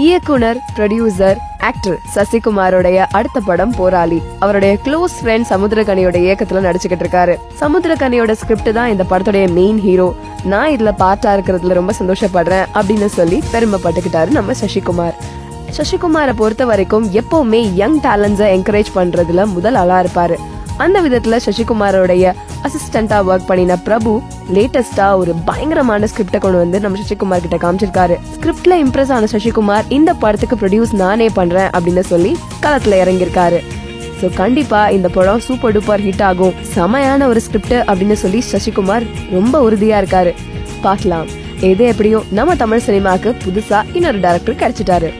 இயக்குனர், producer, actor சசிகுமாரோடைய அடுத்த படம் போராளி. அவருடைய க்ளோஸ் ஃப்ரெண்ட் சமுத்திரக்கனியோட இயக்கத்துல நடிச்சுக்கிட்டு இருக்காரு. சமுத்திரக்கனியோட ஸ்கிரிப்ட் தான் இந்த படத்துடைய மெயின் ஹீரோ. நான் இதுல பார்ட்டா இருக்கிறதுல ரொம்ப சந்தோஷப்படுறேன் அப்படின்னு சொல்லி பெருமைப்பட்டுக்கிட்டாரு நம்ம சசிகுமார். சசிகுமாரை பொறுத்த வரைக்கும் எப்பவுமே யங் டேலண்ட்ஸை என்கரேஜ் பண்றதுல முதல் ஆளா இருப்பாரு. அந்த விதத்துல சசிகுமாரோடைய அசிஸ்டண்டா ஒர்க் பண்ணின பிரபு லேட்டஸ்டா ஒரு பயங்கரமான ஸ்கிரிப்ட கொண்டு வந்து நம்ம சசிகுமார் கிட்ட காமிச்சிருக்காரு. ஸ்கிரிப்ட்ல இம்ப்ரெஸ் ஆன சசிகுமார் இந்த படத்துக்கு ப்ரொடியூஸ் நானே பண்றேன் அப்படின்னு சொல்லி களத்துல இறங்கிருக்காரு. சோ கண்டிப்பா இந்த படம் சூப்பர் டூப்பர் ஹிட் ஆகும், செமையான ஒரு ஸ்கிரிப்ட் அப்படின்னு சொல்லி சசிகுமார் ரொம்ப உறுதியா இருக்காரு. பார்க்கலாம். எது எப்படியோ நம்ம தமிழ் சினிமாக்கு புதுசா இன்னொரு டைரக்டர் கிடைச்சிட்டாரு.